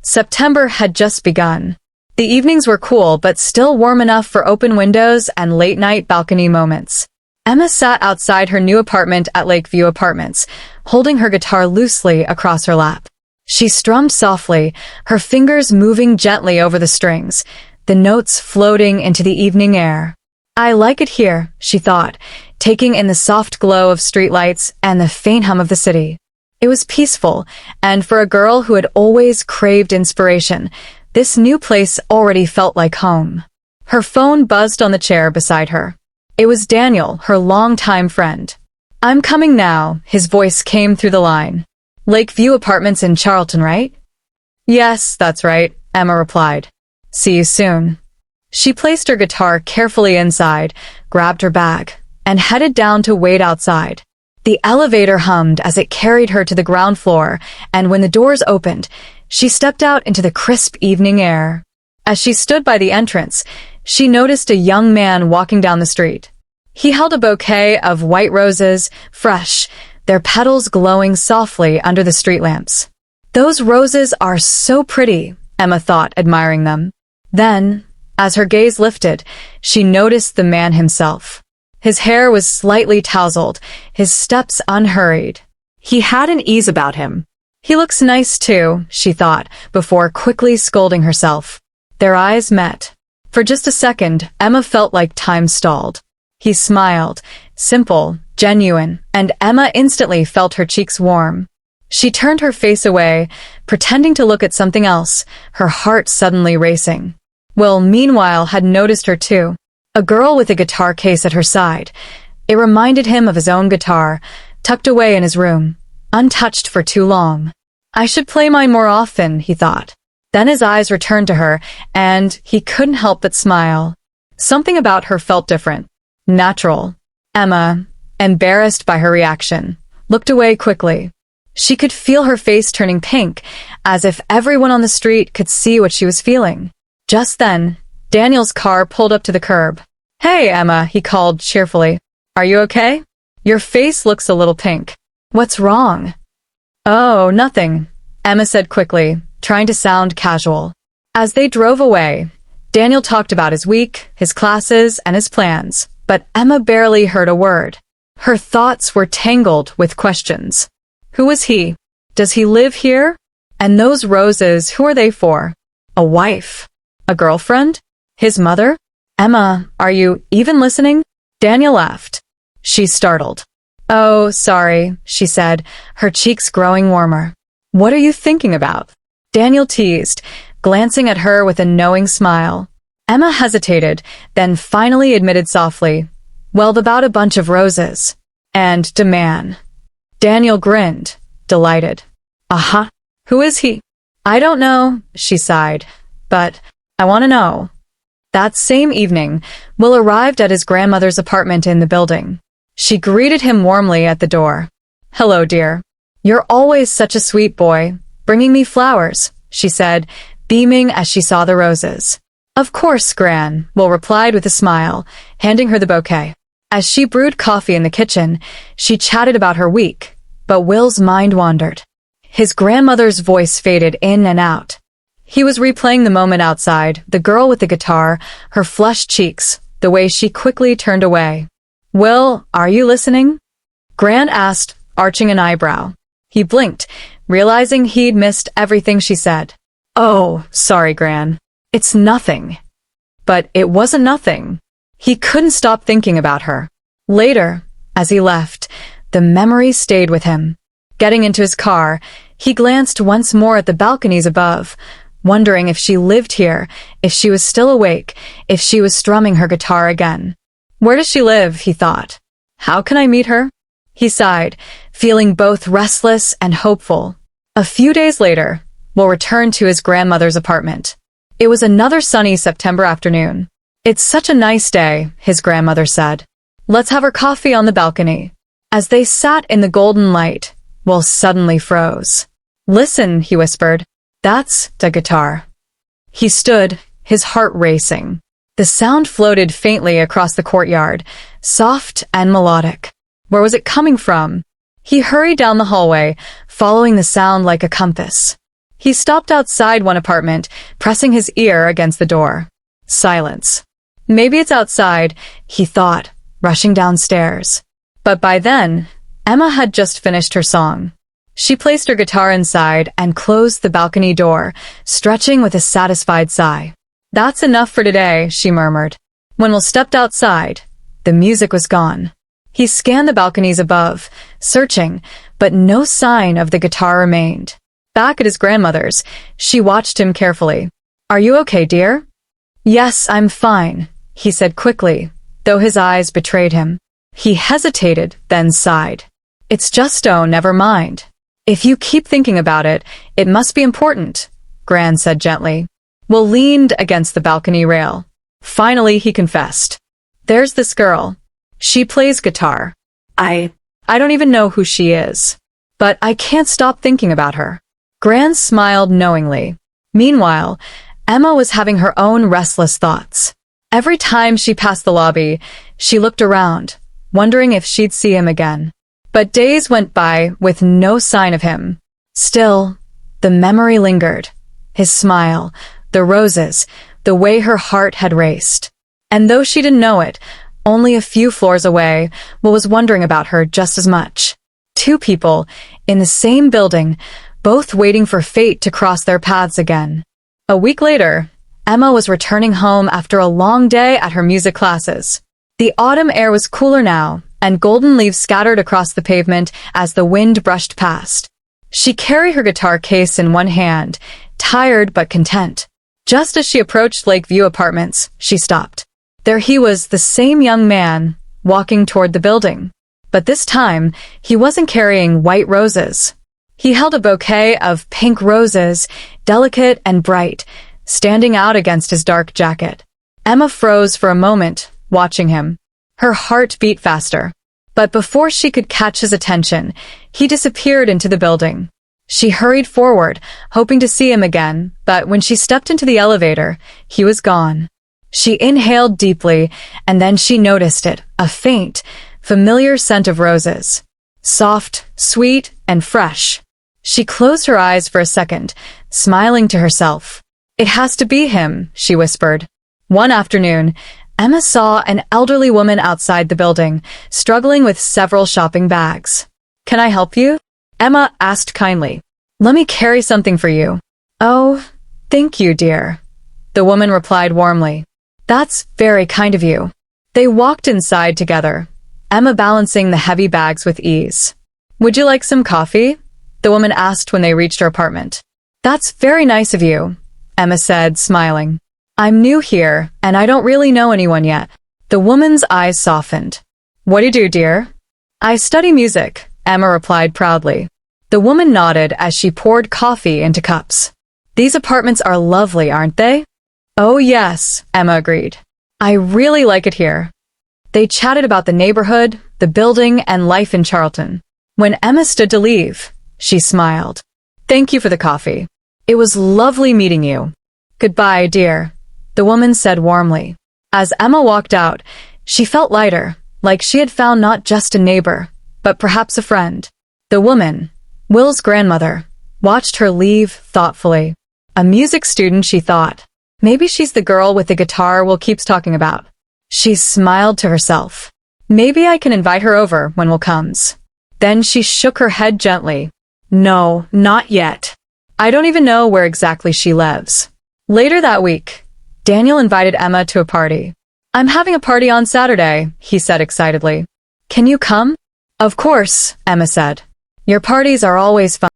September had just begun. The evenings were cool but still warm enough for open windows and late-night balcony moments. Emma sat outside her new apartment at Lakeview Apartments, holding her guitar loosely across her lap. She strummed softly, her fingers moving gently over the strings, the notes floating into the evening air. "I like it here," she thought, taking in the soft glow of streetlights and the faint hum of the city. It was peaceful, and for a girl who had always craved inspiration, this new place already felt like home. Her phone buzzed on the chair beside her. It was Daniel, her longtime friend. "I'm coming now," his voice came through the line. "Lakeview Apartments in Charlton, right?" "Yes, that's right," Emma replied. "See you soon." She placed her guitar carefully inside, grabbed her bag, and headed down to wait outside. The elevator hummed as it carried her to the ground floor, and when the doors opened, she stepped out into the crisp evening air. As she stood by the entrance, she noticed a young man walking down the street. He held a bouquet of white roses, fresh, their petals glowing softly under the street lamps. "Those roses are so pretty," Emma thought, admiring them. Then, as her gaze lifted, she noticed the man himself. His hair was slightly tousled, his steps unhurried. He had an ease about him. "He looks nice too," she thought, before quickly scolding herself. Their eyes met. For just a second, Emma felt like time stalled. He smiled, simple, genuine, and Emma instantly felt her cheeks warm. She turned her face away, pretending to look at something else, her heart suddenly racing. Will, meanwhile, had noticed her too. A girl with a guitar case at her side. It reminded him of his own guitar, tucked away in his room, untouched for too long. "I should play mine more often," he thought. Then his eyes returned to her, and he couldn't help but smile. Something about her felt different. Natural. Emma, embarrassed by her reaction, looked away quickly. She could feel her face turning pink, as if everyone on the street could see what she was feeling. Just then, Daniel's car pulled up to the curb. "Hey, Emma," he called cheerfully. "Are you okay? Your face looks a little pink. What's wrong?" "Oh, nothing," Emma said quickly, trying to sound casual. As they drove away, Daniel talked about his week, his classes, and his plans, but Emma barely heard a word. Her thoughts were tangled with questions. Who was he? Does he live here? And those roses, who are they for? A wife? A girlfriend? His mother? "Emma, are you even listening?" Daniel laughed. She startled. "Oh, sorry," she said, her cheeks growing warmer. "What are you thinking about?" Daniel teased, glancing at her with a knowing smile. Emma hesitated, then finally admitted softly, "Well, about a bunch of roses. And demand." Daniel grinned, delighted. "Uh-huh. Who is he?" "I don't know," she sighed, "but I want to know." That same evening, Will arrived at his grandmother's apartment in the building. She greeted him warmly at the door. "Hello, dear. You're always such a sweet boy, bringing me flowers," she said, beaming as she saw the roses. "Of course, Gran," Will replied with a smile, handing her the bouquet. As she brewed coffee in the kitchen, she chatted about her week, but Will's mind wandered. His grandmother's voice faded in and out. He was replaying the moment outside, the girl with the guitar, her flushed cheeks, the way she quickly turned away. "Will, are you listening?" Gran asked, arching an eyebrow. He blinked, realizing he'd missed everything she said. "Oh, sorry, Gran. It's nothing." But it wasn't nothing. He couldn't stop thinking about her. Later, as he left, the memory stayed with him. Getting into his car, he glanced once more at the balconies above, wondering if she lived here, if she was still awake, if she was strumming her guitar again. "Where does she live?" he thought. "How can I meet her?" He sighed, feeling both restless and hopeful. A few days later, Will returned to his grandmother's apartment. It was another sunny September afternoon. "It's such a nice day," his grandmother said. "Let's have our coffee on the balcony." As they sat in the golden light, Will suddenly froze. "Listen," he whispered. "That's the guitar." He stood, his heart racing. The sound floated faintly across the courtyard, soft and melodic. Where was it coming from? He hurried down the hallway, following the sound like a compass. He stopped outside one apartment, pressing his ear against the door. Silence. Maybe it's outside, he thought, rushing downstairs. But by then, Emma had just finished her song. She placed her guitar inside and closed the balcony door, stretching with a satisfied sigh. That's enough for today, she murmured. When we stepped outside, the music was gone. He scanned the balconies above, searching, but no sign of the guitar remained. Back at his grandmother's, she watched him carefully. Are you okay, dear? Yes, I'm fine, he said quickly, though his eyes betrayed him. He hesitated, then sighed. It's just, oh, never mind. If you keep thinking about it, it must be important, Gran said gently. Will leaned against the balcony rail. Finally, he confessed. There's this girl. She plays guitar. I don't even know who she is. But I can't stop thinking about her. Gran smiled knowingly. Meanwhile, Emma was having her own restless thoughts. Every time she passed the lobby, she looked around, wondering if she'd see him again. But days went by with no sign of him. Still, the memory lingered. His smile, the roses, the way her heart had raced. And though she didn't know it, only a few floors away, Will was wondering about her just as much. Two people, in the same building, both waiting for fate to cross their paths again. A week later, Emma was returning home after a long day at her music classes. The autumn air was cooler now, and golden leaves scattered across the pavement as the wind brushed past. She carried her guitar case in one hand, tired but content. Just as she approached Lakeview Apartments, she stopped. There he was, the same young man, walking toward the building. But this time, he wasn't carrying white roses. He held a bouquet of pink roses, delicate and bright, standing out against his dark jacket. Emma froze for a moment, watching him. Her heart beat faster. But before she could catch his attention, he disappeared into the building. She hurried forward, hoping to see him again, but when she stepped into the elevator, he was gone. She inhaled deeply, and then she noticed it, a faint, familiar scent of roses. Soft, sweet, and fresh. She closed her eyes for a second, smiling to herself. It has to be him, she whispered. One afternoon, Emma saw an elderly woman outside the building, struggling with several shopping bags. Can I help you? Emma asked kindly. Let me carry something for you. Oh, thank you, dear. The woman replied warmly. That's very kind of you. They walked inside together, Emma balancing the heavy bags with ease. Would you like some coffee? The woman asked when they reached her apartment. That's very nice of you, Emma said, smiling. I'm new here, and I don't really know anyone yet. The woman's eyes softened. What do you do, dear? I study music, Emma replied proudly. The woman nodded as she poured coffee into cups. These apartments are lovely, aren't they? Oh yes, Emma agreed. I really like it here. They chatted about the neighborhood, the building, and life in Charlton. When Emma stood to leave, she smiled. Thank you for the coffee. It was lovely meeting you. Goodbye, dear, the woman said warmly. As Emma walked out, she felt lighter, like she had found not just a neighbor, but perhaps a friend. The woman, Will's grandmother, watched her leave thoughtfully. A music student, she thought. Maybe she's the girl with the guitar Will keeps talking about. She smiled to herself. Maybe I can invite her over when Will comes. Then she shook her head gently. No, not yet. I don't even know where exactly she lives. Later that week, Daniel invited Emma to a party. I'm having a party on Saturday, he said excitedly. Can you come? Of course, Emma said. Your parties are always fun.